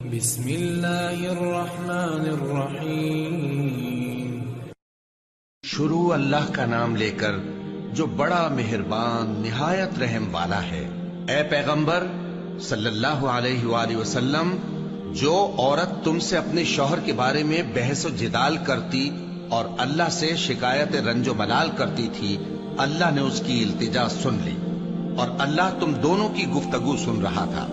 بسم اللہ الرحمن الرحیم۔ شروع اللہ کا نام لے کر جو بڑا مہربان نہایت رحم والا ہے۔ اے پیغمبر صلی اللہ علیہ وآلہ وسلم، جو عورت تم سے اپنے شوہر کے بارے میں بحث و جدال کرتی اور اللہ سے شکایت رنج و ملال کرتی تھی، اللہ نے اس کی التجا سن لی اور اللہ تم دونوں کی گفتگو سن رہا تھا۔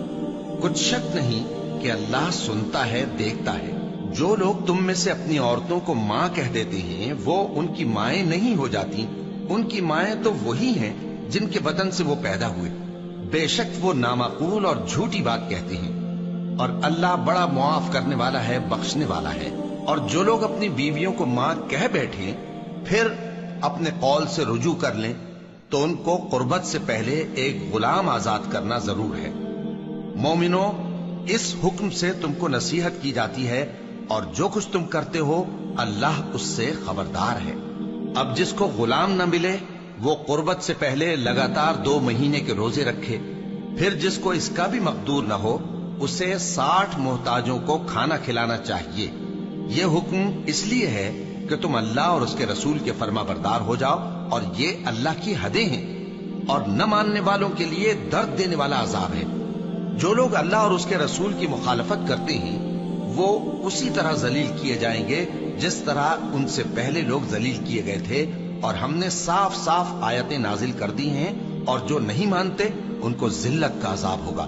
کچھ شک نہیں کہ اللہ سنتا ہے، دیکھتا ہے۔ جو لوگ تم میں سے اپنی عورتوں کو ماں کہہ دیتے ہیں وہ ان کی مائیں نہیں ہو جاتی، ان کی مائیں تو وہی ہیں جن کے بدن سے وہ پیدا ہوئے۔ بے شک وہ نامعقول اور جھوٹی بات کہتے ہیں، اور اللہ بڑا معاف کرنے والا ہے، بخشنے والا ہے۔ اور جو لوگ اپنی بیویوں کو ماں کہہ بیٹھیں پھر اپنے قول سے رجوع کر لیں تو ان کو قربت سے پہلے ایک غلام آزاد کرنا ضرور ہے۔ مومنوں، اس حکم سے تم کو نصیحت کی جاتی ہے اور جو کچھ تم کرتے ہو اللہ اس سے خبردار ہے۔ اب جس کو غلام نہ ملے وہ قربت سے پہلے لگاتار 2 مہینے کے روزے رکھے، پھر جس کو اس کا بھی مقدور نہ ہو اسے 60 محتاجوں کو کھانا کھلانا چاہیے۔ یہ حکم اس لیے ہے کہ تم اللہ اور اس کے رسول کے فرما بردار ہو جاؤ، اور یہ اللہ کی حدیں ہیں اور نہ ماننے والوں کے لیے درد دینے والا عذاب ہے۔ جو لوگ اللہ اور اس کے رسول کی مخالفت کرتے ہیں وہ اسی طرح ذلیل کیے جائیں گے جس طرح ان سے پہلے لوگ ذلیل کیے گئے تھے، اور ہم نے صاف صاف آیتیں نازل کر دی ہیں، اور جو نہیں مانتے ان کو ذلت کا عذاب ہوگا۔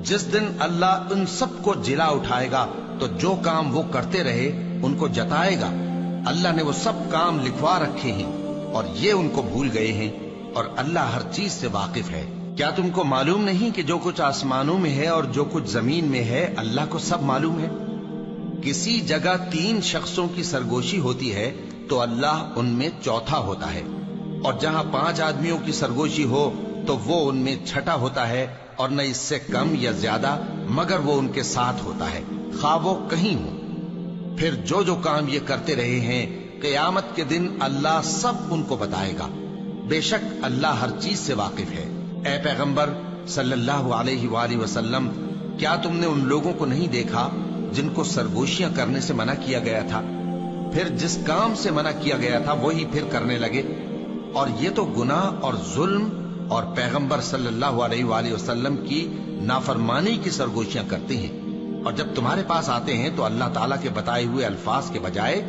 جس دن اللہ ان سب کو جلا اٹھائے گا تو جو کام وہ کرتے رہے ان کو جتائے گا۔ اللہ نے وہ سب کام لکھوا رکھے ہیں اور یہ ان کو بھول گئے ہیں، اور اللہ ہر چیز سے واقف ہے۔ کیا تم کو معلوم نہیں کہ جو کچھ آسمانوں میں ہے اور جو کچھ زمین میں ہے اللہ کو سب معلوم ہے؟ کسی جگہ 3 شخصوں کی سرگوشی ہوتی ہے تو اللہ ان میں چوتھا ہوتا ہے، اور جہاں 5 آدمیوں کی سرگوشی ہو تو وہ ان میں چھٹا ہوتا ہے، اور نہ اس سے کم یا زیادہ، مگر وہ ان کے ساتھ ہوتا ہے خواہ وہ کہیں ہوں۔ پھر جو جو کام یہ کرتے رہے ہیں قیامت کے دن اللہ سب ان کو بتائے گا۔ بے شک اللہ ہر چیز سے واقف ہے۔ اے پیغمبر صلی اللہ علیہ وآلہ وسلم، کیا تم نے ان لوگوں کو نہیں دیکھا جن کو سرگوشیاں کرنے سے منع کیا گیا تھا، پھر جس کام سے منع کیا گیا تھا وہی پھر کرنے لگے؟ اور یہ تو گناہ اور ظلم اور پیغمبر صلی اللہ علیہ وآلہ وسلم کی نافرمانی کی سرگوشیاں کرتے ہیں، اور جب تمہارے پاس آتے ہیں تو اللہ تعالیٰ کے بتائے ہوئے الفاظ کے بجائے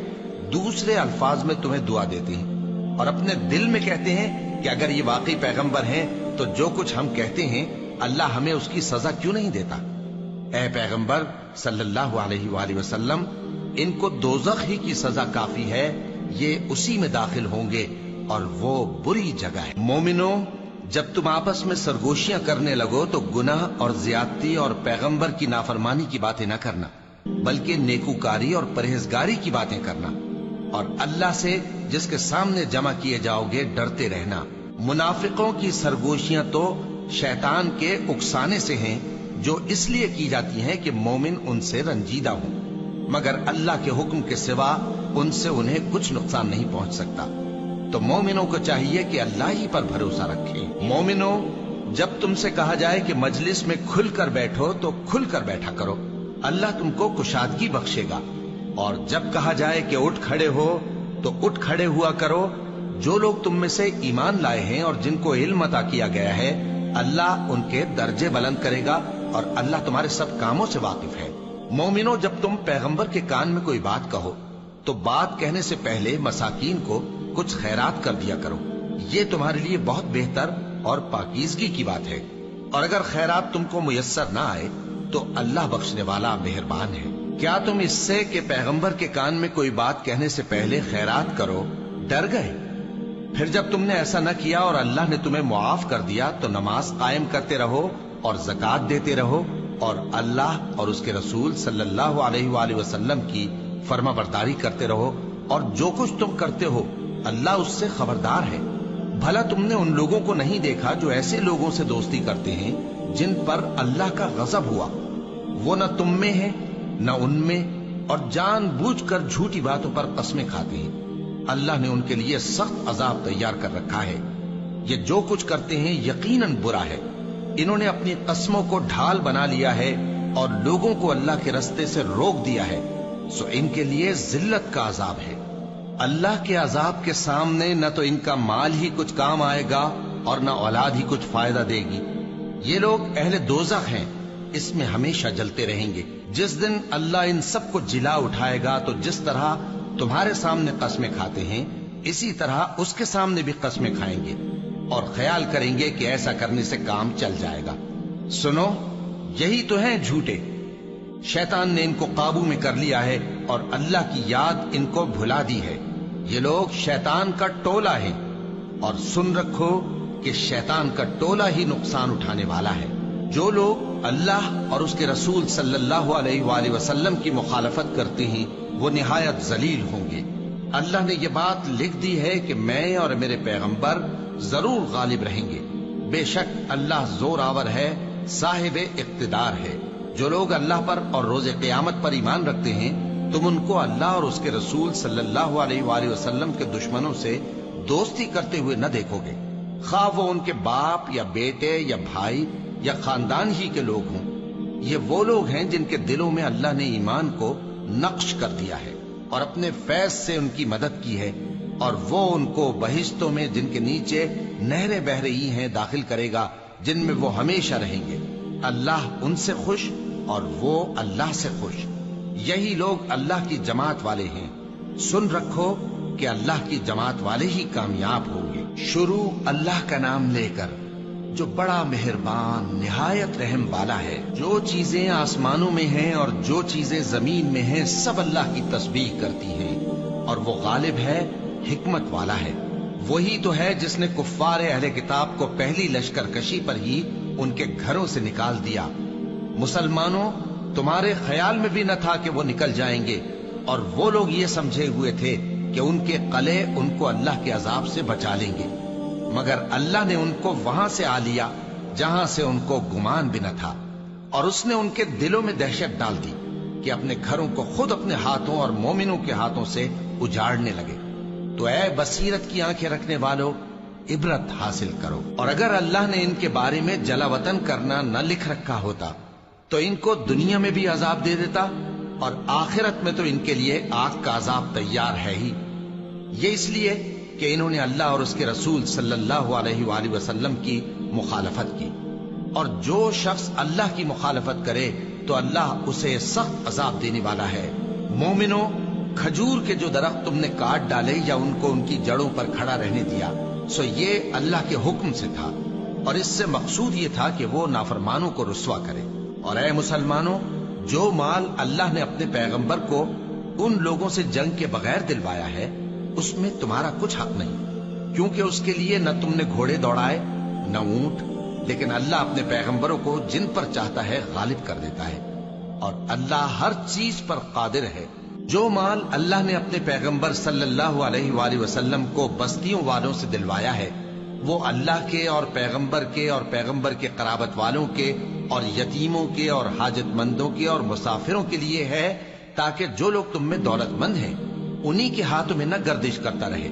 دوسرے الفاظ میں تمہیں دعا دیتے ہیں، اور اپنے دل میں کہتے ہیں کہ اگر یہ واقعی پیغمبر ہیں تو جو کچھ ہم کہتے ہیں اللہ ہمیں اس کی سزا کیوں نہیں دیتا؟ اے پیغمبر صلی اللہ علیہ وآلہ وسلم، ان کو دوزخ ہی کی سزا کافی ہے، یہ اسی میں داخل ہوں گے اور وہ بری جگہ ہے۔ مومنوں، جب تم آپس میں سرگوشیاں کرنے لگو تو گناہ اور زیادتی اور پیغمبر کی نافرمانی کی باتیں نہ کرنا، بلکہ نیکوکاری اور پرہیزگاری کی باتیں کرنا، اور اللہ سے جس کے سامنے جمع کیے جاؤ گے ڈرتے رہنا۔ منافقوں کی سرگوشیاں تو شیطان کے اکسانے سے ہیں، جو اس لیے کی جاتی ہیں کہ مومن ان سے رنجیدہ ہوں، مگر اللہ کے حکم کے سوا ان سے انہیں کچھ نقصان نہیں پہنچ سکتا۔ تو مومنوں کو چاہیے کہ اللہ ہی پر بھروسہ رکھیں۔ مومنوں، جب تم سے کہا جائے کہ مجلس میں کھل کر بیٹھو تو کھل کر بیٹھا کرو، اللہ تم کو کشادگی بخشے گا، اور جب کہا جائے کہ اٹھ کھڑے ہو تو اٹھ کھڑے ہوا کرو۔ جو لوگ تم میں سے ایمان لائے ہیں اور جن کو علم عطا کیا گیا ہے اللہ ان کے درجے بلند کرے گا، اور اللہ تمہارے سب کاموں سے واقف ہے۔ مومنوں، جب تم پیغمبر کے کان میں کوئی بات کہو تو بات کہنے سے پہلے مساکین کو کچھ خیرات کر دیا کرو، یہ تمہارے لیے بہت بہتر اور پاکیزگی کی بات ہے۔ اور اگر خیرات تم کو میسر نہ آئے تو اللہ بخشنے والا مہربان ہے۔ کیا تم اس سے کہ پیغمبر کے کان میں کوئی بات کہنے سے پہلے خیرات کرو ڈر گئے؟ پھر جب تم نے ایسا نہ کیا اور اللہ نے تمہیں معاف کر دیا تو نماز قائم کرتے رہو اور زکوٰۃ دیتے رہو، اور اللہ اور اس کے رسول صلی اللہ علیہ وآلہ وسلم کی فرما برداری کرتے رہو، اور جو کچھ تم کرتے ہو اللہ اس سے خبردار ہے۔ بھلا تم نے ان لوگوں کو نہیں دیکھا جو ایسے لوگوں سے دوستی کرتے ہیں جن پر اللہ کا غضب ہوا؟ وہ نہ تم میں ہے نہ ان میں، اور جان بوجھ کر جھوٹی باتوں پر قسمیں کھاتے ہیں۔ اللہ نے ان کے لیے سخت عذاب تیار کر رکھا ہے۔ یہ جو کچھ کرتے ہیں یقیناً برا ہے۔ انہوں نے اپنی قسموں کو ڈھال بنا لیا ہے اور لوگوں کو اللہ کے رستے سے روک دیا ہے، سو ان کے لیے ذلت کا عذاب ہے۔ اللہ کے عذاب کے سامنے نہ تو ان کا مال ہی کچھ کام آئے گا اور نہ اولاد ہی کچھ فائدہ دے گی۔ یہ لوگ اہل دوزخ ہیں، اس میں ہمیشہ جلتے رہیں گے۔ جس دن اللہ ان سب کو جلا اٹھائے گا تو جس طرح تمہارے سامنے قسمیں کھاتے ہیں اسی طرح اس کے سامنے بھی قسمیں کھائیں گے اور خیال کریں گے کہ ایسا کرنے سے کام چل جائے گا۔ سنو، یہی تو ہیں جھوٹے۔ شیطان نے ان کو قابو میں کر لیا ہے اور اللہ کی یاد ان کو بھلا دی ہے۔ یہ لوگ شیطان کا ٹولہ ہے، اور سن رکھو کہ شیطان کا ٹولہ ہی نقصان اٹھانے والا ہے۔ جو لوگ اللہ اور اس کے رسول صلی اللہ علیہ وآلہ وسلم کی مخالفت کرتے ہیں وہ نہایت ذلیل ہوں گے۔ اللہ نے یہ بات لکھ دی ہے کہ میں اور میرے پیغمبر ضرور غالب رہیں گے۔ بے شک اللہ زور آور ہے، صاحب اقتدار ہے۔ جو لوگ اللہ پر اور روز قیامت پر ایمان رکھتے ہیں تم ان کو اللہ اور اس کے رسول صلی اللہ علیہ وآلہ وسلم کے دشمنوں سے دوستی کرتے ہوئے نہ دیکھو گے، خواہ وہ ان کے باپ یا بیٹے یا بھائی یا خاندان ہی کے لوگ ہوں۔ یہ وہ لوگ ہیں جن کے دلوں میں اللہ نے ایمان کو نقش کر دیا ہے اور اپنے فیض سے ان کی مدد کی ہے، اور وہ ان کو بہشتوں میں جن کے نیچے نہریں بہ رہی ہیں داخل کرے گا، جن میں وہ ہمیشہ رہیں گے۔ اللہ ان سے خوش اور وہ اللہ سے خوش۔ یہی لوگ اللہ کی جماعت والے ہیں۔ سن رکھو کہ اللہ کی جماعت والے ہی کامیاب ہوں گے۔ شروع اللہ کا نام لے کر جو بڑا مہربان نہایت رحم والا ہے۔ جو چیزیں آسمانوں میں ہیں اور جو چیزیں زمین میں ہیں سب اللہ کی تسبیح کرتی ہیں، اور وہ غالب ہے، حکمت والا ہے۔ وہی تو ہے جس نے کفار اہل کتاب کو پہلی لشکر کشی پر ہی ان کے گھروں سے نکال دیا۔ مسلمانوں، تمہارے خیال میں بھی نہ تھا کہ وہ نکل جائیں گے، اور وہ لوگ یہ سمجھے ہوئے تھے کہ ان کے قلعے ان کو اللہ کے عذاب سے بچا لیں گے، مگر اللہ نے ان کو وہاں سے آ لیا جہاں سے ان کو گمان بھی نہ تھا، اور اس نے ان کے دلوں میں دہشت ڈال دی کہ اپنے گھروں کو خود اپنے ہاتھوں اور مومنوں کے ہاتھوں سے اجاڑنے لگے۔ تو اے بصیرت کی آنکھیں رکھنے والو، عبرت حاصل کرو۔ اور اگر اللہ نے ان کے بارے میں جلا وطن کرنا نہ لکھ رکھا ہوتا تو ان کو دنیا میں بھی عذاب دے دیتا، اور آخرت میں تو ان کے لیے آگ کا عذاب تیار ہے ہی۔ یہ اس لیے کہ انہوں نے اللہ اور اس کے رسول صلی اللہ علیہ وآلہ وسلم کی مخالفت کی، اور جو شخص اللہ کی مخالفت کرے تو اللہ اسے سخت عذاب دینے والا ہے۔ مومنوں، کھجور کے جو درخت تم نے کاٹ ڈالے یا ان کو ان کی جڑوں پر کھڑا رہنے دیا، سو یہ اللہ کے حکم سے تھا، اور اس سے مقصود یہ تھا کہ وہ نافرمانوں کو رسوا کرے۔ اور اے مسلمانوں، جو مال اللہ نے اپنے پیغمبر کو ان لوگوں سے جنگ کے بغیر دلوایا ہے اس میں تمہارا کچھ حق نہیں، کیونکہ اس کے لیے نہ تم نے گھوڑے دوڑائے نہ اونٹ، لیکن اللہ اپنے پیغمبروں کو جن پر چاہتا ہے غالب کر دیتا ہے، اور اللہ ہر چیز پر قادر ہے۔ جو مال اللہ نے اپنے پیغمبر صلی اللہ علیہ وآلہ وسلم کو بستیوں والوں سے دلوایا ہے وہ اللہ کے اور پیغمبر کے قرابت والوں کے اور یتیموں کے اور حاجت مندوں کے اور مسافروں کے لیے ہے، تاکہ جو لوگ تم میں دولت مند ہیں انہی کے ہاتھوں میں نہ گردش کرتا رہے،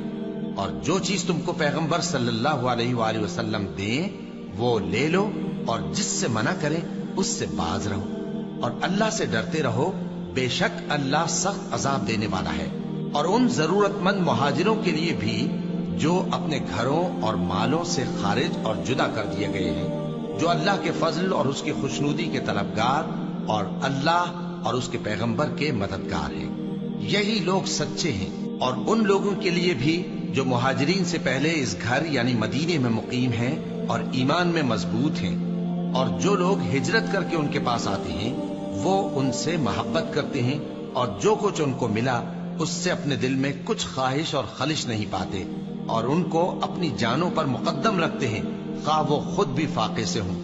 اور جو چیز تم کو پیغمبر صلی اللہ علیہ وآلہ وسلم دیں وہ لے لو، اور جس سے منع کریں اس سے باز رہو، اور اللہ سے ڈرتے رہو، بے شک اللہ سخت عذاب دینے والا ہے۔ اور ان ضرورت مند مہاجروں کے لیے بھی جو اپنے گھروں اور مالوں سے خارج اور جدا کر دیے گئے ہیں، جو اللہ کے فضل اور اس کی خوشنودی کے طلبگار اور اللہ اور اس کے پیغمبر کے مددگار ہیں، یہی لوگ سچے ہیں۔ اور ان لوگوں کے لیے بھی جو مہاجرین سے پہلے اس گھر یعنی مدینے میں مقیم ہیں اور ایمان میں مضبوط ہیں، اور جو لوگ ہجرت کر کے ان کے پاس آتے ہیں وہ ان سے محبت کرتے ہیں، اور جو کچھ ان کو ملا اس سے اپنے دل میں کچھ خواہش اور خلش نہیں پاتے، اور ان کو اپنی جانوں پر مقدم رکھتے ہیں خواہ وہ خود بھی فاقے سے ہوں۔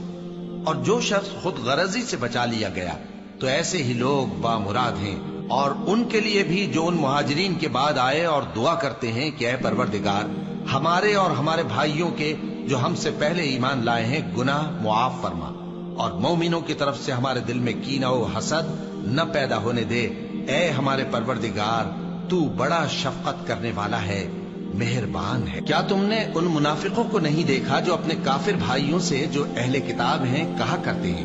اور جو شخص خود غرضی سے بچا لیا گیا تو ایسے ہی لوگ بامراد ہیں۔ اور ان کے لیے بھی جو ان مہاجرین کے بعد آئے اور دعا کرتے ہیں کہ اے پروردگار ہمارے اور ہمارے بھائیوں کے جو ہم سے پہلے ایمان لائے ہیں گناہ معاف فرما، اور مومنوں کی طرف سے ہمارے دل میں کینہ و حسد نہ پیدا ہونے دے، اے ہمارے پروردگار تو بڑا شفقت کرنے والا ہے، مہربان ہے۔ کیا تم نے ان منافقوں کو نہیں دیکھا جو اپنے کافر بھائیوں سے جو اہل کتاب ہیں کہا کرتے ہیں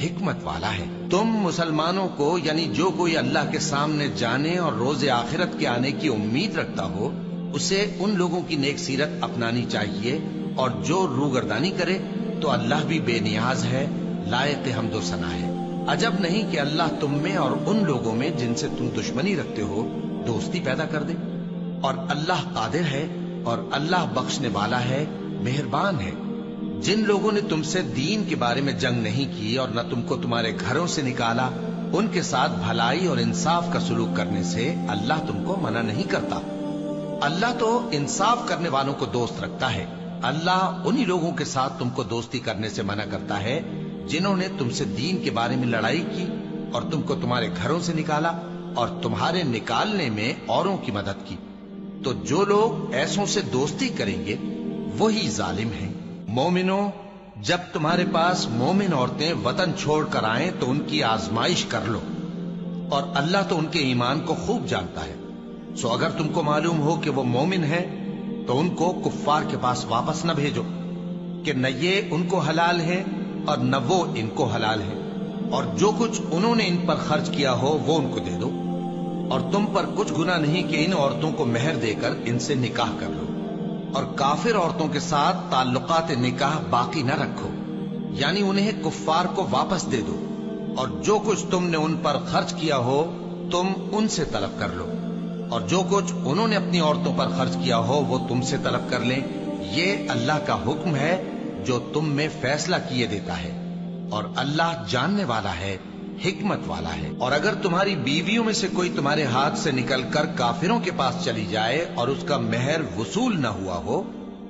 حکمت والا ہے۔ تم مسلمانوں کو یعنی جو کوئی اللہ کے سامنے جانے اور روز آخرت کے آنے کی امید رکھتا ہو اسے ان لوگوں کی نیک سیرت اپنانی چاہیے، اور جو روگردانی کرے تو اللہ بھی بے نیاز ہے، لائق حمد و ثنا ہے۔ عجب نہیں کہ اللہ تم میں اور ان لوگوں میں جن سے تم دشمنی رکھتے ہو دوستی پیدا کر دے، اور اللہ قادر ہے اور اللہ بخشنے والا ہے، مہربان ہے۔ جن لوگوں نے تم سے دین کے بارے میں جنگ نہیں کی اور نہ تم کو تمہارے گھروں سے نکالا، ان کے ساتھ بھلائی اور انصاف کا سلوک کرنے سے اللہ تم کو منع نہیں کرتا۔ اللہ تو انصاف کرنے والوں کو دوست رکھتا ہے۔ اللہ انہی لوگوں کے ساتھ تم کو دوستی کرنے سے منع کرتا ہے جنہوں نے تم سے دین کے بارے میں لڑائی کی اور تم کو تمہارے گھروں سے نکالا اور تمہارے نکالنے میں اوروں کی مدد کی۔ تو جو لوگ ایسوں سے دوستی کریں گے وہی ظالم ہیں۔ مومنوں، جب تمہارے پاس مومن عورتیں وطن چھوڑ کر آئیں تو ان کی آزمائش کر لو، اور اللہ تو ان کے ایمان کو خوب جانتا ہے۔ سو اگر تم کو معلوم ہو کہ وہ مومن ہے تو ان کو کفار کے پاس واپس نہ بھیجو کہ نہ یہ ان کو حلال ہے اور نہ وہ ان کو حلال ہے، اور جو کچھ انہوں نے ان پر خرچ کیا ہو وہ ان کو دے دو، اور تم پر کچھ گناہ نہیں کہ ان عورتوں کو مہر دے کر ان سے نکاح کر لو، اور کافر عورتوں کے ساتھ تعلقات نکاح باقی نہ رکھو، یعنی انہیں کفار کو واپس دے دو، اور جو کچھ تم نے ان پر خرچ کیا ہو تم ان سے طلب کر لو، اور جو کچھ انہوں نے اپنی عورتوں پر خرچ کیا ہو وہ تم سے طلب کر لیں۔ یہ اللہ کا حکم ہے جو تم میں فیصلہ کیے دیتا ہے، اور اللہ جاننے والا ہے، حکمت والا ہے۔ اور اگر تمہاری بیویوں میں سے کوئی تمہارے ہاتھ سے نکل کر کافروں کے پاس چلی جائے اور اس کا مہر وصول نہ ہوا ہو،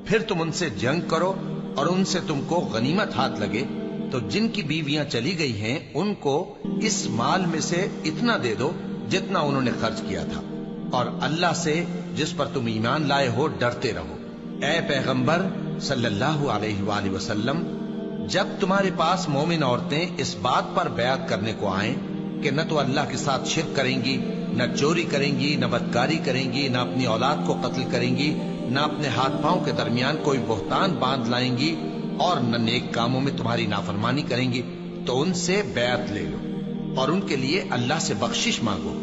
پھر تم ان سے جنگ کرو اور ان سے تم کو غنیمت ہاتھ لگے، تو جن کی بیویاں چلی گئی ہیں ان کو اس مال میں سے اتنا دے دو جتنا انہوں نے خرچ کیا تھا، اور اللہ سے جس پر تم ایمان لائے ہو ڈرتے رہو۔ اے پیغمبر صلی اللہ علیہ وآلہ وسلم، جب تمہارے پاس مومن عورتیں اس بات پر بیعت کرنے کو آئیں کہ نہ تو اللہ کے ساتھ شرک کریں گی، نہ چوری کریں گی، نہ بدکاری کریں گی، نہ اپنی اولاد کو قتل کریں گی، نہ اپنے ہاتھ پاؤں کے درمیان کوئی بہتان باندھ لائیں گی، اور نہ نیک کاموں میں تمہاری نافرمانی کریں گی، تو ان سے بیعت لے لو اور ان کے لیے اللہ سے بخشش مانگو،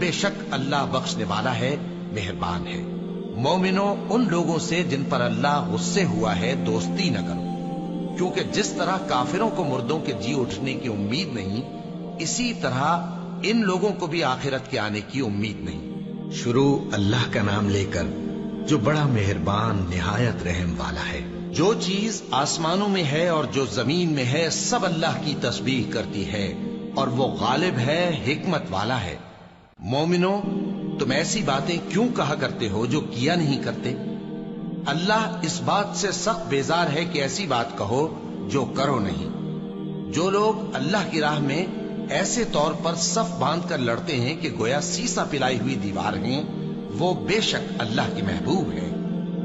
بے شک اللہ بخشنے والا ہے، مہربان ہے۔ مومنوں، ان لوگوں سے جن پر اللہ غصے ہوا ہے دوستی نہ کرو، کیونکہ جس طرح کافروں کو مردوں کے جی اٹھنے کی امید نہیں، اسی طرح ان لوگوں کو بھی آخرت کے آنے کی امید نہیں۔ شروع اللہ کا نام لے کر جو بڑا مہربان نہایت رحم والا ہے۔ جو چیز آسمانوں میں ہے اور جو زمین میں ہے سب اللہ کی تسبیح کرتی ہے، اور وہ غالب ہے، حکمت والا ہے۔ مومنوں، تم ایسی باتیں کیوں کہا کرتے ہو جو کیا نہیں کرتے؟ اللہ اس بات سے سخت بیزار ہے کہ ایسی بات کہو جو کرو نہیں۔ جو لوگ اللہ کی راہ میں ایسے طور پر صف باندھ کر لڑتے ہیں کہ گویا سیسا پلائی ہوئی دیوار ہیں، وہ بے شک اللہ کے محبوب ہے۔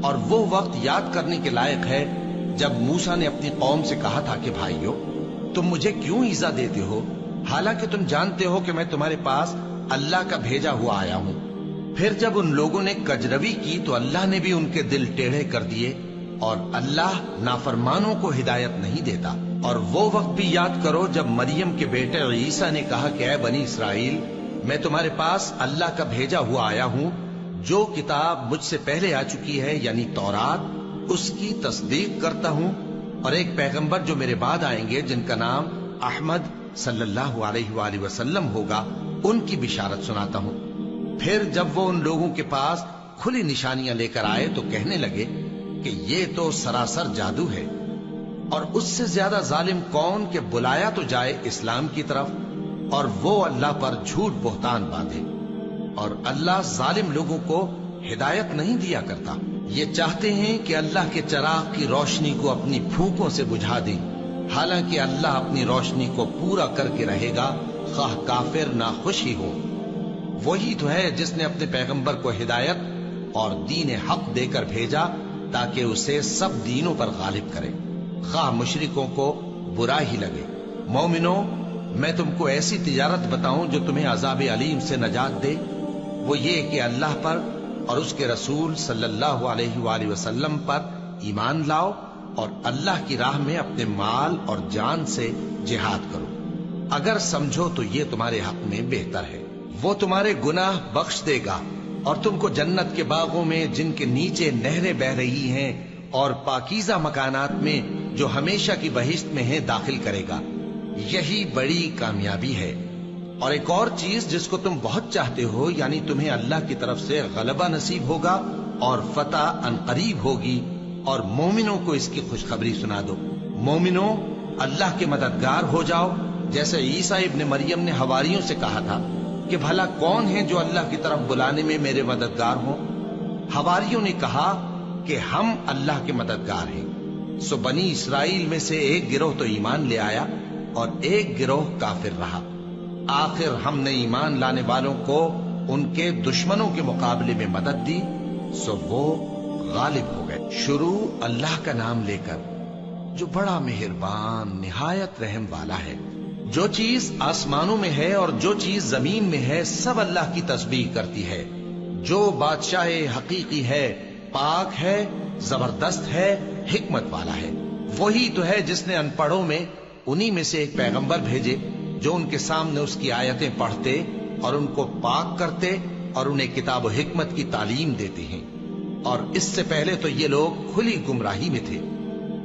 اور وہ وقت یاد کرنے کے لائق ہے جب موسیٰ نے اپنی قوم سے کہا تھا کہ بھائیو، تم مجھے کیوں ایذا دیتے ہو، حالانکہ تم جانتے ہو کہ میں تمہارے پاس اللہ کا بھیجا ہوا آیا ہوں۔ پھر جب ان لوگوں نے کجروی کی تو اللہ نے بھی ان کے دل ٹیڑھے کر دیے، اور اللہ نافرمانوں کو ہدایت نہیں دیتا۔ اور وہ وقت بھی یاد کرو جب مریم کے بیٹے عیسیٰ نے کہا کہ اے بنی اسرائیل، میں تمہارے پاس اللہ کا بھیجا ہوا آیا ہوں، جو کتاب مجھ سے پہلے آ چکی ہے یعنی تورات، اس کی تصدیق کرتا ہوں، اور ایک پیغمبر جو میرے بعد آئیں گے جن کا نام احمد صلی اللہ علیہ وآلہ وسلم ہوگا، ان کی بشارت سناتا ہوں۔ پھر جب وہ ان لوگوں کے پاس کھلی نشانیاں لے کر آئے تو کہنے لگے کہ یہ تو سراسر جادو ہے، اور اس سے زیادہ ظالم کون کہ بلایا تو جائے اسلام کی طرف اور وہ اللہ پر جھوٹ بہتان باندھے، اور اللہ ظالم لوگوں کو ہدایت نہیں دیا کرتا۔ یہ چاہتے ہیں کہ اللہ کے چراغ کی روشنی کو اپنی پھونکوں سے بجھا دیں، حالانکہ اللہ اپنی روشنی کو پورا کر کے رہے گا، خواہ کافر ناخوش ہی ہو۔ وہی تو ہے جس نے اپنے پیغمبر کو ہدایت اور دین حق دے کر بھیجا تاکہ اسے سب دینوں پر غالب کرے، خواہ مشرکوں کو برا ہی لگے۔ مومنوں، میں تم کو ایسی تجارت بتاؤں جو تمہیں عذاب علیم سے نجات دے؟ وہ یہ کہ اللہ پر اور اس کے رسول صلی اللہ علیہ وآلہ وسلم پر ایمان لاؤ، اور اللہ کی راہ میں اپنے مال اور جان سے جہاد کرو۔ اگر سمجھو تو یہ تمہارے حق میں بہتر ہے۔ وہ تمہارے گناہ بخش دے گا اور تم کو جنت کے باغوں میں جن کے نیچے نہریں بہ رہی ہیں اور پاکیزہ مکانات میں جو ہمیشہ کی بہشت میں ہیں داخل کرے گا۔ یہی بڑی کامیابی ہے۔ اور ایک اور چیز جس کو تم بہت چاہتے ہو، یعنی تمہیں اللہ کی طرف سے غلبہ نصیب ہوگا اور فتح عنقریب ہوگی، اور مومنوں کو اس کی خوشخبری سنا دو۔ مومنوں، اللہ کے مددگار ہو جاؤ، جیسے عیسیٰ ابن مریم نے حواریوں سے کہا تھا کہ بھلا کون ہیں جو اللہ کی طرف بلانے میں میرے مددگار ہوں؟ حواریوں نے کہا کہ ہم اللہ کے مددگار ہیں۔ سو بنی اسرائیل میں سے ایک گروہ تو ایمان لے آیا اور ایک گروہ کافر رہا۔ آخر ہم نے ایمان لانے والوں کو ان کے دشمنوں کے مقابلے میں مدد دی، سو وہ غالب ہو گئے۔ شروع اللہ کا نام لے کر جو بڑا مہربان نہایت رحم والا ہے۔ جو چیز آسمانوں میں ہے اور جو چیز زمین میں ہے سب اللہ کی تسبیح کرتی ہے۔ جو بادشاہ حقیقی ہے، پاک ہے، زبردست ہے، حکمت والا ہے۔ وہی تو ہے جس نے ان پڑھوں میں انہی میں سے ایک پیغمبر بھیجے جو ان کے سامنے اس کی آیتیں پڑھتے اور ان کو پاک کرتے اور انہیں کتاب و حکمت کی تعلیم دیتے ہیں۔ اور اس سے پہلے تو یہ لوگ کھلی گمراہی میں تھے،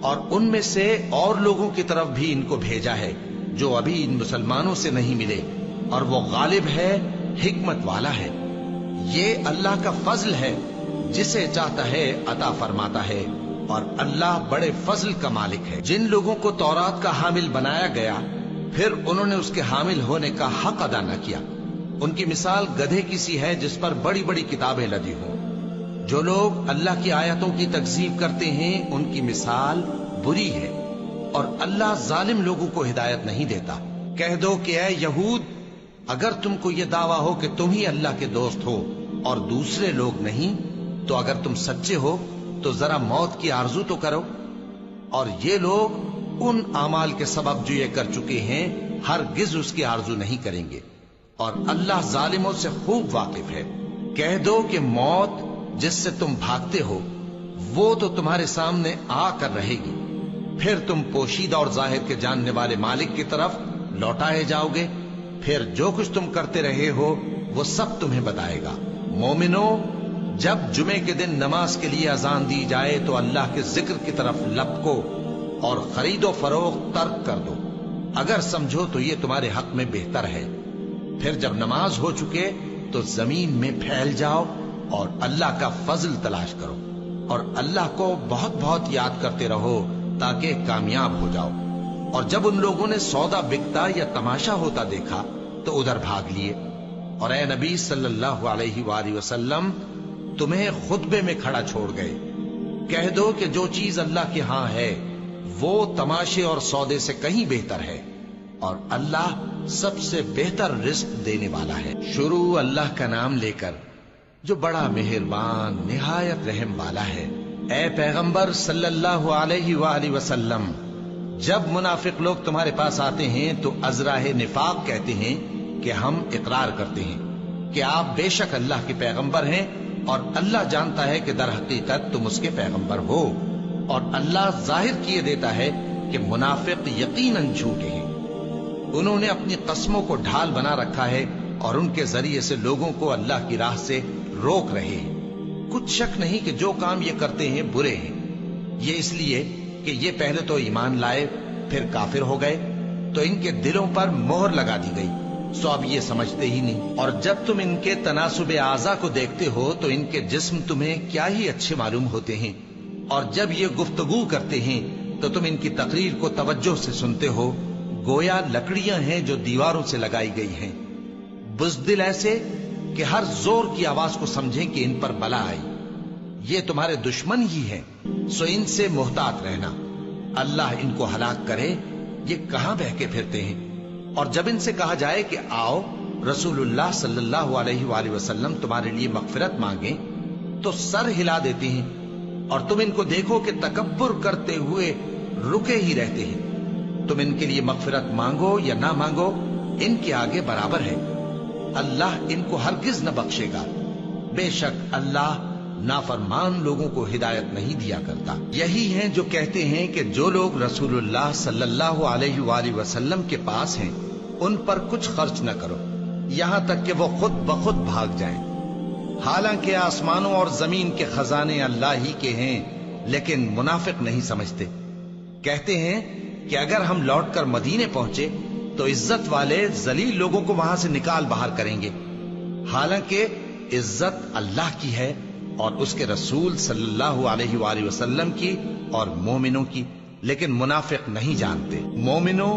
اور ان میں سے اور لوگوں کی طرف بھی ان کو بھیجا ہے جو ابھی ان مسلمانوں سے نہیں ملے، اور وہ غالب ہے، حکمت والا ہے۔ یہ اللہ کا فضل ہے، جسے چاہتا ہے عطا فرماتا ہے، اور اللہ بڑے فضل کا مالک ہے۔ جن لوگوں کو تورات کا حامل بنایا گیا پھر انہوں نے اس کے حامل ہونے کا حق ادا نہ کیا، ان کی مثال گدھے کی سی ہے جس پر بڑی بڑی کتابیں لدی ہوں۔ جو لوگ اللہ کی آیتوں کی تکذیب کرتے ہیں ان کی مثال بری ہے، اور اللہ ظالم لوگوں کو ہدایت نہیں دیتا۔ کہہ دو کہ اے یہود، اگر تم کو یہ دعویٰ ہو کہ تم ہی اللہ کے دوست ہو اور دوسرے لوگ نہیں، تو اگر تم سچے ہو تو ذرا موت کی آرزو تو کرو۔ اور یہ لوگ ان اعمال کے سبب جو یہ کر چکے ہیں ہرگز اس کی آرزو نہیں کریں گے، اور اللہ ظالموں سے خوب واقف ہے۔ کہہ دو کہ موت جس سے تم بھاگتے ہو وہ تو تمہارے سامنے آ کر رہے گی، پھر تم پوشیدہ اور ظاہر کے جاننے والے مالک کی طرف لوٹائے جاؤ گے، پھر جو کچھ تم کرتے رہے ہو وہ سب تمہیں بتائے گا۔ مومنو، جب جمعے کے دن نماز کے لیے اذان دی جائے تو اللہ کے ذکر کی طرف لپکو اور خرید و فروخت ترک کر دو، اگر سمجھو تو یہ تمہارے حق میں بہتر ہے۔ پھر جب نماز ہو چکے تو زمین میں پھیل جاؤ اور اللہ کا فضل تلاش کرو، اور اللہ کو بہت بہت یاد کرتے رہو تاکہ کامیاب ہو جاؤ۔ اور جب ان لوگوں نے سودا بکتا یا تماشا ہوتا دیکھا تو ادھر بھاگ لیے، اور اے نبی صلی اللہ علیہ وآلہ وسلم تمہیں خطبے میں کھڑا چھوڑ گئے۔ کہہ دو کہ جو چیز اللہ کے ہاں ہے وہ تماشے اور سودے سے کہیں بہتر ہے، اور اللہ سب سے بہتر رزق دینے والا ہے۔ شروع اللہ کا نام لے کر جو بڑا مہربان نہایت رحم والا ہے۔ اے پیغمبر صلی اللہ علیہ وآلہ وسلم، جب منافق لوگ تمہارے پاس آتے ہیں تو ازراہ نفاق کہتے ہیں کہ ہم اقرار کرتے ہیں کہ آپ بے شک اللہ کے پیغمبر ہیں، اور اللہ جانتا ہے کہ در حقیقت تم اس کے پیغمبر ہو، اور اللہ ظاہر کیے دیتا ہے کہ منافق یقیناً جھوٹے ہیں۔ انہوں نے اپنی قسموں کو ڈھال بنا رکھا ہے اور ان کے ذریعے سے لوگوں کو اللہ کی راہ سے روک رہے ہیں۔ کچھ شک نہیں کہ جو کام یہ کرتے ہیں برے ہیں۔ یہ اس لیے کہ یہ پہلے تو ایمان لائے پھر کافر ہو گئے، تو ان کے دلوں پر مہر لگا دی گئی، سو اب یہ سمجھتے ہی نہیں۔ اور جب تم ان کے تناسب اعضاء کو دیکھتے ہو تو ان کے جسم تمہیں کیا ہی اچھے معلوم ہوتے ہیں، اور جب یہ گفتگو کرتے ہیں تو تم ان کی تقریر کو توجہ سے سنتے ہو، گویا لکڑیاں ہیں جو دیواروں سے لگائی گئی ہیں، بزدل ایسے کہ ہر زور کی آواز کو سمجھیں کہ ان پر بلا آئی۔ یہ تمہارے دشمن ہی ہیں، سو ان سے محتاط رہنا، اللہ ان کو ہلاک کرے، یہ کہاں بہ کے پھرتے ہیں۔ اور جب ان سے کہا جائے کہ آؤ رسول اللہ صلی اللہ علیہ وآلہ وسلم تمہارے لیے مغفرت مانگیں، تو سر ہلا دیتے ہیں، اور تم ان کو دیکھو کہ تکبر کرتے ہوئے رکے ہی رہتے ہیں۔ تم ان کے لیے مغفرت مانگو یا نہ مانگو، ان کے آگے برابر ہے، اللہ ان کو ہرگز نہ بخشے گا، بے شک اللہ نافرمان لوگوں کو ہدایت نہیں دیا کرتا۔ یہی ہیں جو کہتے ہیں کہ جو لوگ رسول اللہ صلی اللہ علیہ وآلہ وسلم کے پاس ہیں ان پر کچھ خرچ نہ کرو یہاں تک کہ وہ خود بخود بھاگ جائیں، حالانکہ آسمانوں اور زمین کے خزانے اللہ ہی کے ہیں، لیکن منافق نہیں سمجھتے۔ کہتے ہیں کہ اگر ہم لوٹ کر مدینے پہنچے تو عزت والے ذلیل لوگوں کو وہاں سے نکال باہر کریں گے، حالانکہ عزت اللہ کی ہے اور اس کے رسول صلی اللہ علیہ وآلہ وسلم کی اور مومنوں کی، لیکن منافق نہیں جانتے۔ مومنوں،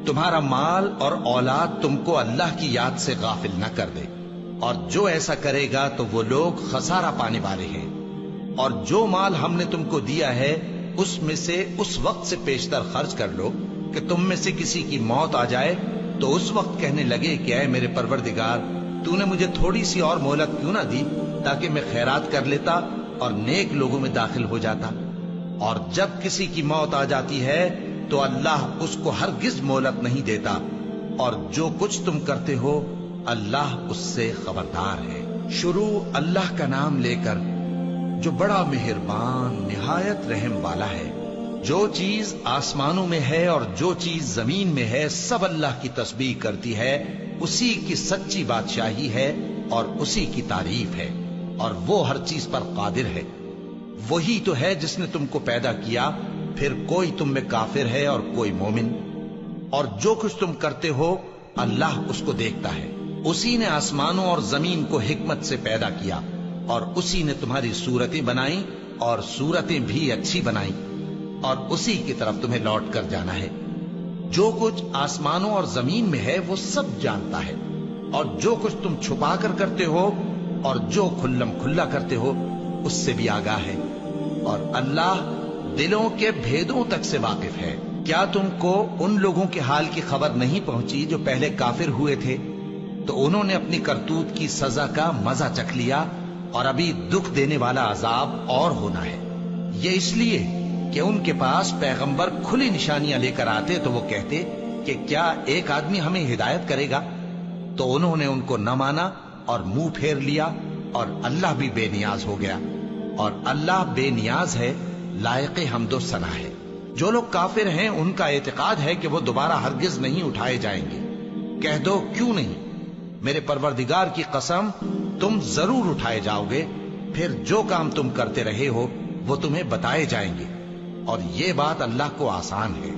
تمہارا مال اور اولاد تم کو اللہ کی یاد سے غافل نہ کر دے، اور جو ایسا کرے گا تو وہ لوگ خسارہ پانے والے ہیں۔ اور جو مال ہم نے تم کو دیا ہے اس میں سے اس وقت سے پیشتر خرچ کر لو کہ تم میں سے کسی کی موت آ جائے تو اس وقت کہنے لگے کہ اے میرے پروردگار، تو نے مجھے تھوڑی سی اور مہلت کیوں نہ دی تاکہ میں خیرات کر لیتا اور نیک لوگوں میں داخل ہو جاتا۔ اور جب کسی کی موت آ جاتی ہے تو اللہ اس کو ہرگز مہلت نہیں دیتا، اور جو کچھ تم کرتے ہو اللہ اس سے خبردار ہے۔ شروع اللہ کا نام لے کر جو بڑا مہربان نہایت رحم والا ہے۔ جو چیز آسمانوں میں ہے اور جو چیز زمین میں ہے سب اللہ کی تسبیح کرتی ہے، اسی کی سچی بادشاہی ہے اور اسی کی تعریف ہے، اور وہ ہر چیز پر قادر ہے۔ وہی تو ہے جس نے تم کو پیدا کیا، پھر کوئی تم میں کافر ہے اور کوئی مومن، اور جو کچھ تم کرتے ہو اللہ اس کو دیکھتا ہے۔ اسی نے آسمانوں اور زمین کو حکمت سے پیدا کیا، اور اسی نے تمہاری صورتیں بنائیں اور صورتیں بھی اچھی بنائیں، اور اسی کی طرف تمہیں لوٹ کر جانا ہے۔ جو کچھ آسمانوں اور زمین میں ہے وہ سب جانتا ہے، اور جو کچھ تم چھپا کر کرتے ہو اور جو کھلم کھلا کرتے ہو اس سے بھی آگاہ ہے، اور اللہ دلوں کے بھیدوں تک سے واقف ہے۔ کیا تم کو ان لوگوں کے حال کی خبر نہیں پہنچی جو پہلے کافر ہوئے تھے؟ تو انہوں نے اپنی کرتوت کی سزا کا مزہ چکھ لیا، اور ابھی دکھ دینے والا عذاب اور ہونا ہے۔ یہ اس لیے کہ ان کے پاس پیغمبر کھلی نشانیاں لے کر آتے تو وہ کہتے کہ کیا ایک آدمی ہمیں ہدایت کرے گا؟ تو انہوں نے ان کو نہ مانا اور منہ پھیر لیا، اور اللہ بھی بے نیاز ہو گیا، اور اللہ بے نیاز ہے، لائق حمد و ثنا ہے۔ جو لوگ کافر ہیں ان کا اعتقاد ہے کہ وہ دوبارہ ہرگز نہیں اٹھائے جائیں گے۔ کہہ دو کیوں نہیں؟ میرے پروردگار کی قسم تم ضرور اٹھائے جاؤ گے، پھر جو کام تم کرتے رہے ہو وہ تمہیں بتائے جائیں گے، اور یہ بات اللہ کو آسان ہے۔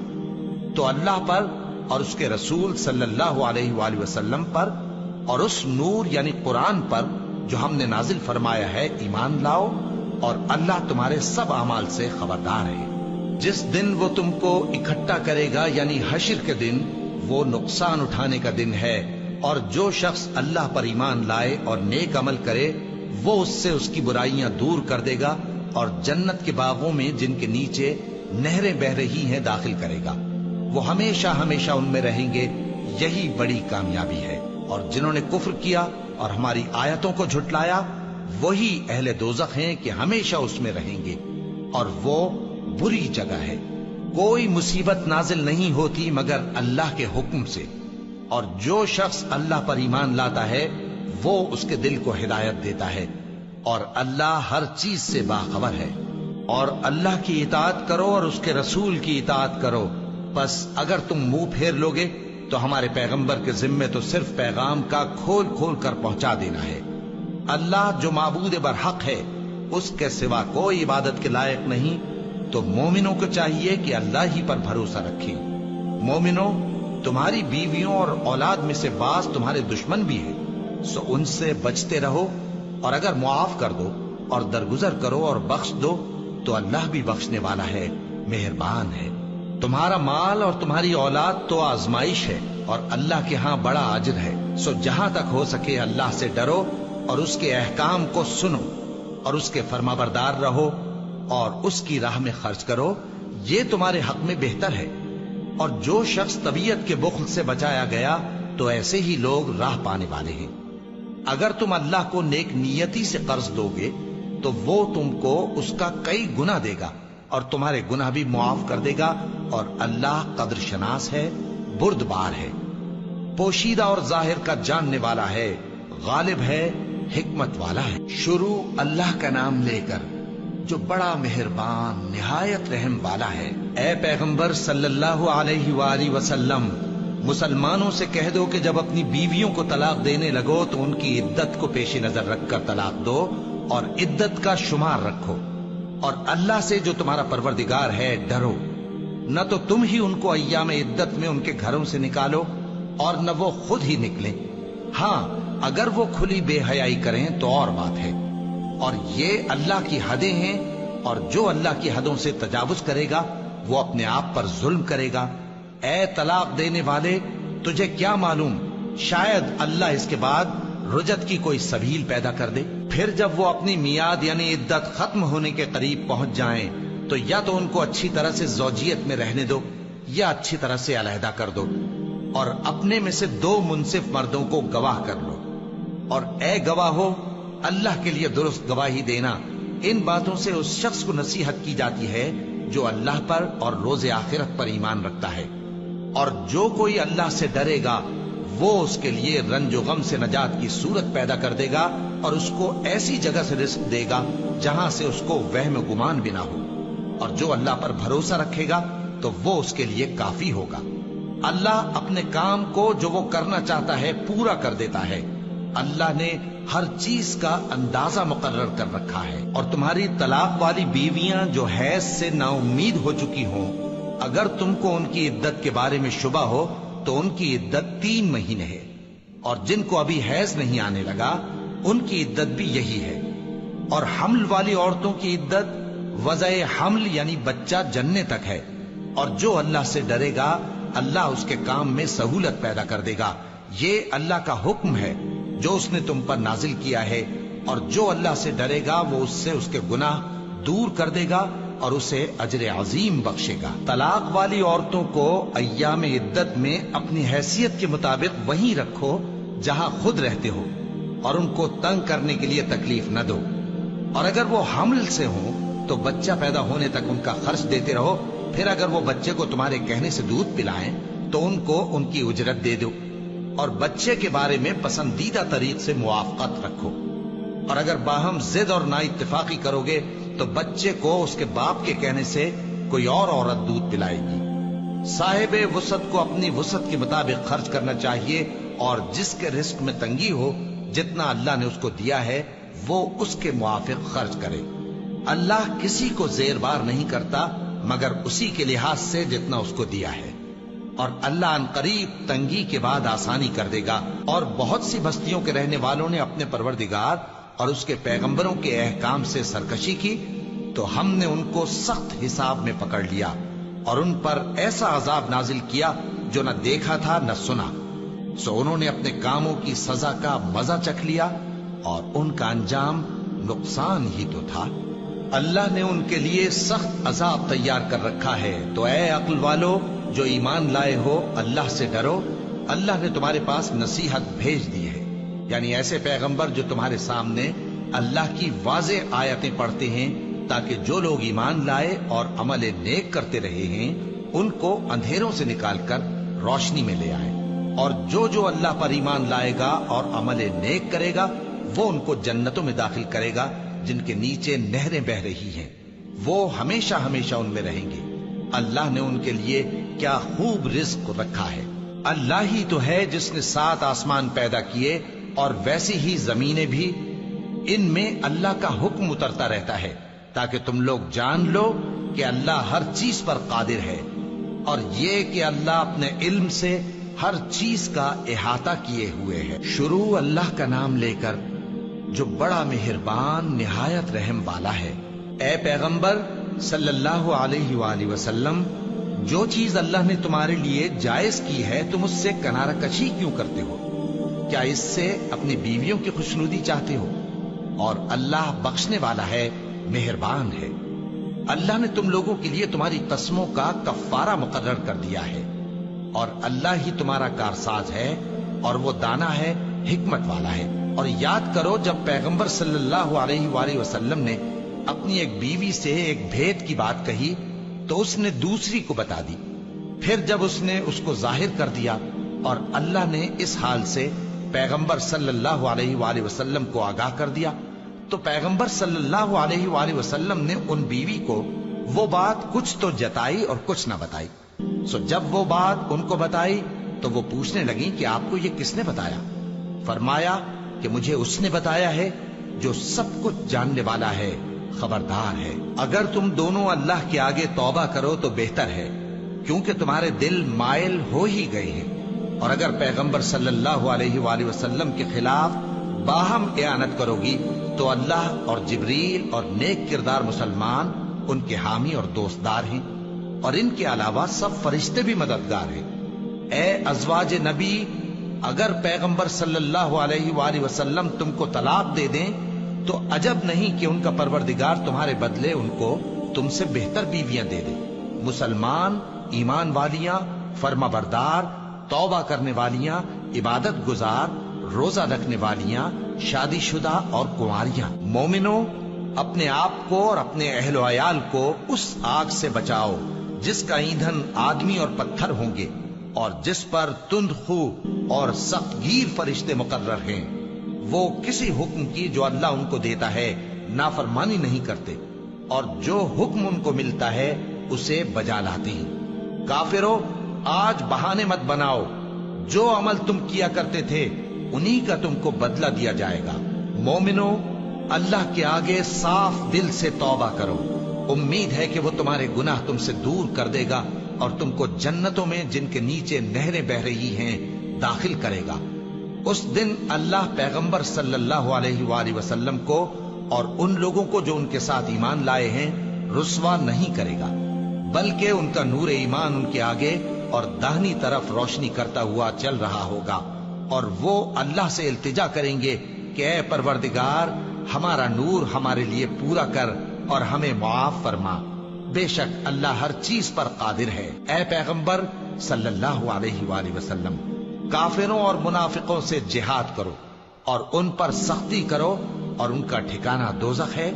تو اللہ پر اور اس کے رسول صلی اللہ علیہ وآلہ وسلم پر اور اس نور یعنی قرآن پر جو ہم نے نازل فرمایا ہے ایمان لاؤ، اور اللہ تمہارے سب اعمال سے خبردار ہے۔ جس دن وہ تم کو اکٹھا کرے گا یعنی حشر کے دن، وہ نقصان اٹھانے کا دن ہے، اور جو شخص اللہ پر ایمان لائے اور نیک عمل کرے وہ اس سے اس کی برائیاں دور کر دے گا، اور جنت کے باغوں میں جن کے نیچے نہریں بہ رہی ہیں داخل کرے گا۔ وہ ہمیشہ ہمیشہ ان میں رہیں گے، یہی بڑی کامیابی ہے۔ اور جنہوں نے کفر کیا اور ہماری آیتوں کو جھٹلایا وہی اہل دوزخ ہیں کہ ہمیشہ اس میں رہیں گے، اور وہ بری جگہ ہے۔ کوئی مصیبت نازل نہیں ہوتی مگر اللہ کے حکم سے، اور جو شخص اللہ پر ایمان لاتا ہے وہ اس کے دل کو ہدایت دیتا ہے، اور اللہ ہر چیز سے باخبر ہے۔ اور اللہ کی اطاعت کرو اور اس کے رسول کی اطاعت کرو، پس اگر تم منہ پھیر لوگے تو ہمارے پیغمبر کے ذمے تو صرف پیغام کا کھول کھول کر پہنچا دینا ہے۔ اللہ جو معبود برحق ہے اس کے سوا کوئی عبادت کے لائق نہیں، تو مومنوں کو چاہیے کہ اللہ ہی پر بھروسہ رکھیں۔ مومنوں، تمہاری بیویوں اور اولاد میں سے بعض تمہارے دشمن بھی ہیں، سو ان سے بچتے رہو، اور اگر معاف کر دو اور درگزر کرو اور بخش دو تو اللہ بھی بخشنے والا ہے، مہربان ہے۔ تمہارا مال اور تمہاری اولاد تو آزمائش ہے، اور اللہ کے ہاں بڑا اجر ہے، سو جہاں تک ہو سکے اللہ سے ڈرو اور اس کے احکام کو سنو، اور اس کے فرمانبردار رہو، اور اس کی راہ میں خرچ کرو، یہ تمہارے حق میں بہتر ہے۔ اور جو شخص طبیعت کے بخل سے بچایا گیا تو ایسے ہی لوگ راہ پانے والے ہیں۔ اگر تم اللہ کو نیک نیتی سے قرض دو گے تو وہ تم کو اس کا کئی گنا دے گا، اور تمہارے گناہ بھی معاف کر دے گا، اور اللہ قدر شناس ہے، بردبار ہے، پوشیدہ اور ظاہر کا جاننے والا ہے، غالب ہے، حکمت والا ہے۔ شروع اللہ کا نام لے کر جو بڑا مہربان نہایت رحم والا ہے۔ اے پیغمبر صلی اللہ علیہ وآلہ وسلم، مسلمانوں سے کہہ دو کہ جب اپنی بیویوں کو طلاق دینے لگو تو ان کی عدت کو پیش نظر رکھ کر طلاق دو اور عدت کا شمار رکھو، اور اللہ سے جو تمہارا پروردگار ہے ڈرو، نہ تو تم ہی ان کو ایام عدت میں ان کے گھروں سے نکالو اور نہ وہ خود ہی نکلیں، ہاں اگر وہ کھلی بے حیائی کریں تو اور بات ہے، اور یہ اللہ کی حدیں ہیں، اور جو اللہ کی حدوں سے تجاوز کرے گا وہ اپنے آپ پر ظلم کرے گا۔ اے طلاق دینے والے، تجھے کیا معلوم شاید اللہ اس کے بعد رجعت کی کوئی سبیل پیدا کر دے۔ پھر جب وہ اپنی میعاد یعنی عدت ختم ہونے کے قریب پہنچ جائیں تو یا تو ان کو اچھی طرح سے زوجیت میں رہنے دو یا اچھی طرح سے علیحدہ کر دو، اور اپنے میں سے 2 منصف مردوں کو گواہ کر لو، اور اے گواہو اللہ کے لیے درست گواہی دینا۔ ان باتوں سے اس شخص کو نصیحت کی جاتی ہے جو اللہ پر اور روز آخرت پر ایمان رکھتا ہے، اور جو کوئی اللہ سے ڈرے گا وہ اس کے لیے رنج و غم سے نجات کی صورت پیدا کر دے گا، اور اس کو ایسی جگہ سے رزق دے گا جہاں سے اس کو وہم و گمان بھی نہ ہو، اور جو اللہ پر بھروسہ رکھے گا تو وہ اس کے لیے کافی ہوگا۔ اللہ اپنے کام کو جو وہ کرنا چاہتا ہے پورا کر دیتا ہے۔ اللہ نے ہر چیز کا اندازہ مقرر کر رکھا ہے۔ اور تمہاری طلاق والی بیویاں جو حیض سے نا امید ہو چکی ہوں، اگر تم کو ان کی عدت کے بارے میں شبہ ہو تو ان کی عدت 3 مہینے ہے، اور جن کو ابھی حیض نہیں آنے لگا ان کی عدت بھی یہی ہے۔ اور حمل والی عورتوں کی عدت وضع حمل یعنی بچہ جننے تک ہے، اور جو اللہ سے ڈرے گا اللہ اس کے کام میں سہولت پیدا کر دے گا۔ یہ اللہ کا حکم ہے جو اس نے تم پر نازل کیا ہے، اور جو اللہ سے ڈرے گا وہ اس سے اس کے گناہ دور کر دے گا اور اسے اجر عظیم بخشے گا۔ طلاق والی عورتوں کو ایام عدت میں اپنی حیثیت کے مطابق وہیں رکھو جہاں خود رہتے ہو، اور ان کو تنگ کرنے کے لیے تکلیف نہ دو، اور اگر وہ حمل سے ہوں تو بچہ پیدا ہونے تک ان کا خرچ دیتے رہو، پھر اگر وہ بچے کو تمہارے کہنے سے دودھ پلائیں تو ان کو ان کی اجرت دے دو، اور بچے کے بارے میں پسندیدہ طریق سے موافقت رکھو، اور اگر باہم ضد اور نا اتفاقی کرو گے تو بچے کو اس کے باپ کے کہنے سے کوئی اور عورت دودھ پلائے گی۔ صاحب وسعت کو اپنی وسعت کے مطابق خرچ کرنا چاہیے، اور جس کے رزق میں تنگی ہو جتنا اللہ نے اس کو دیا ہے وہ اس کے موافق خرچ کرے۔ اللہ کسی کو زیر بار نہیں کرتا مگر اسی کے لحاظ سے جتنا اس کو دیا ہے، اور اللہ ان قریب تنگی کے بعد آسانی کر دے گا۔ اور بہت سی بستیوں کے رہنے والوں نے اپنے پروردگار اور اس کے پیغمبروں کے احکام سے سرکشی کی تو ہم نے ان کو سخت حساب میں پکڑ لیا، اور ان پر ایسا عذاب نازل کیا جو نہ دیکھا تھا نہ سنا، سو انہوں نے اپنے کاموں کی سزا کا مزہ چکھ لیا، اور ان کا انجام نقصان ہی تو تھا۔ اللہ نے ان کے لیے سخت عذاب تیار کر رکھا ہے، تو اے عقل والو جو ایمان لائے ہو اللہ سے ڈرو۔ اللہ نے تمہارے پاس نصیحت بھیج دی ہے، یعنی ایسے پیغمبر جو تمہارے سامنے اللہ کی واضح آیتیں پڑھتے ہیں تاکہ جو لوگ ایمان لائے اور عمل نیک کرتے رہے ہیں ان کو اندھیروں سے نکال کر روشنی میں لے آئے، اور جو اللہ پر ایمان لائے گا اور عمل نیک کرے گا وہ ان کو جنتوں میں داخل کرے گا جن کے نیچے نہریں بہ رہی ہیں، وہ ہمیشہ ہمیشہ ان میں رہیں گے۔ اللہ نے ان کے لیے کیا خوب رزق رکھا ہے۔ اللہ ہی تو ہے جس نے 7 آسمان پیدا کیے اور ویسی ہی زمینیں بھی، ان میں اللہ کا حکم اترتا رہتا ہے تاکہ تم لوگ جان لو کہ اللہ ہر چیز پر قادر ہے، اور یہ کہ اللہ اپنے علم سے ہر چیز کا احاطہ کیے ہوئے ہے۔ شروع اللہ کا نام لے کر جو بڑا مہربان نہایت رحم والا ہے۔ اے پیغمبر صلی اللہ علیہ وآلہ وسلم، جو چیز اللہ نے تمہارے لیے جائز کی ہے تم اس سے کنارہ کشی کیوں کرتے ہو؟ کیا اس سے اپنی بیویوں کی خوشنودی چاہتے ہو؟ اور اللہ بخشنے والا ہے، مہربان ہے۔ اللہ نے تم لوگوں کے لیے تمہاری قسموں کا کفارہ مقرر کر دیا ہے، اور اللہ ہی تمہارا کارساز ہے، اور وہ دانا ہے، حکمت والا ہے۔ اور یاد کرو جب پیغمبر صلی اللہ علیہ وآلہ وسلم نے اپنی ایک بیوی سے ایک بھید کی بات کہی تو اس نے دوسری کو بتا دی، پھر جب اس نے اس کو ظاہر کر دیا اور اللہ نے اس حال سے پیغمبر صلی اللہ علیہ وآلہ وسلم کو آگاہ کر دیا تو پیغمبر صلی اللہ علیہ وآلہ وسلم نے ان بیوی کو وہ بات کچھ تو جتائی اور کچھ نہ بتائی۔ سو جب وہ بات ان کو بتائی تو وہ پوچھنے لگیں کہ آپ کو یہ کس نے بتایا؟ فرمایا کہ مجھے اس نے بتایا ہے جو سب کچھ جاننے والا ہے، خبردار ہے۔ اگر تم دونوں اللہ کے آگے توبہ کرو تو بہتر ہے، کیونکہ تمہارے دل مائل ہو ہی گئے ہیں، اور اگر پیغمبر صلی اللہ علیہ وآلہ وسلم کے خلاف باہم اعانت کرو گی تو اللہ اور جبریل اور نیک کردار مسلمان ان کے حامی اور دوستدار ہیں، اور ان کے علاوہ سب فرشتے بھی مددگار ہیں۔ اے ازواج نبی، اگر پیغمبر صلی اللہ علیہ وآلہ وسلم تم کو طلاق دے دیں تو عجب نہیں کہ ان کا پروردگار تمہارے بدلے ان کو تم سے بہتر بیویاں دے دے۔ مسلمان، ایمان والیاں، فرما بردار، توبہ کرنے والیاں، عبادت گزار، روزہ رکھنے والیاں، شادی شدہ اور کنواریاں، مومنوں، اپنے آپ کو اور اپنے اہل و عیال کو اس آگ سے بچاؤ جس کا ایندھن آدمی اور پتھر ہوں گے، اور جس پر تند خو اور سخت گیر فرشتے مقرر ہیں۔ وہ کسی حکم کی جو اللہ ان کو دیتا ہے نافرمانی نہیں کرتے، اور جو حکم ان کو ملتا ہے اسے بجا لاتے ہیں۔ کافروں، آج بہانے مت بناؤ، جو عمل تم کیا کرتے تھے انہی کا تم کو بدلہ دیا جائے گا۔ مومنوں، اللہ کے آگے صاف دل سے توبہ کرو، امید ہے کہ وہ تمہارے گناہ تم سے دور کر دے گا اور تم کو جنتوں میں جن کے نیچے نہریں بہ رہی ہیں داخل کرے گا۔ اس دن اللہ پیغمبر صلی اللہ علیہ وآلہ وسلم کو اور ان لوگوں کو جو ان کے ساتھ ایمان لائے ہیں رسوا نہیں کرے گا، بلکہ ان کا نور ایمان ان کے آگے اور داہنی طرف روشنی کرتا ہوا چل رہا ہوگا، اور وہ اللہ سے التجا کریں گے کہ اے پروردگار، ہمارا نور ہمارے لیے پورا کر اور ہمیں معاف فرما، بے شک اللہ ہر چیز پر قادر ہے۔ اے پیغمبر صلی اللہ علیہ وآلہ وسلم، کافروں اور منافقوں سے جہاد کرو اور ان پر سختی کرو، اور ان کا ٹھکانہ دوزخ ہے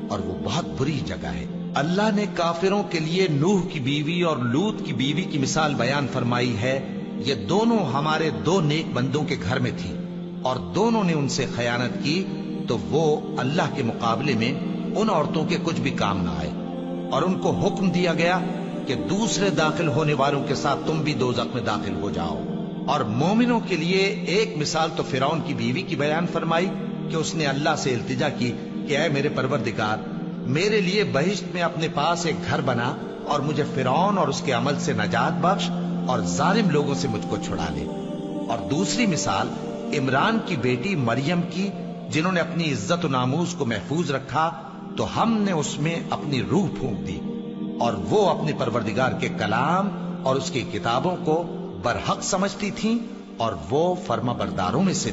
اور وہ بہت بری جگہ ہے۔ اللہ نے کافروں کے لیے نوح کی بیوی اور لوط کی بیوی کی مثال بیان فرمائی ہے۔ یہ دونوں ہمارے دو نیک بندوں کے گھر میں تھی، اور دونوں نے ان سے خیانت کی، تو وہ اللہ کے مقابلے میں ان عورتوں کے کچھ بھی کام نہ آئے، اور ان کو حکم دیا گیا کہ دوسرے داخل ہونے والوں کے ساتھ تم بھی دوزخ میں داخل ہو جاؤ۔ اور مومنوں کے لیے ایک مثال تو فرعون کی بیوی کی بیان فرمائی کہ اس نے اللہ سے التجا کی کہ اے میرے پروردگار، میرے لیے بہشت میں اپنے پاس ایک گھر بنا اور مجھے فرعون اور اس کے عمل سے نجات بخش اور ظالم لوگوں سے مجھ کو چھڑا لے۔ اور دوسری مثال عمران کی بیٹی مریم کی، جنہوں نے اپنی عزت و ناموس کو محفوظ رکھا تو ہم نے اس میں اپنی روح پھونک دی، اور وہ اپنے پروردگار کے کلام اور اس کی کتابوں کو برحق سمجھتی تھیں، اور وہ فرما برداروں میں سے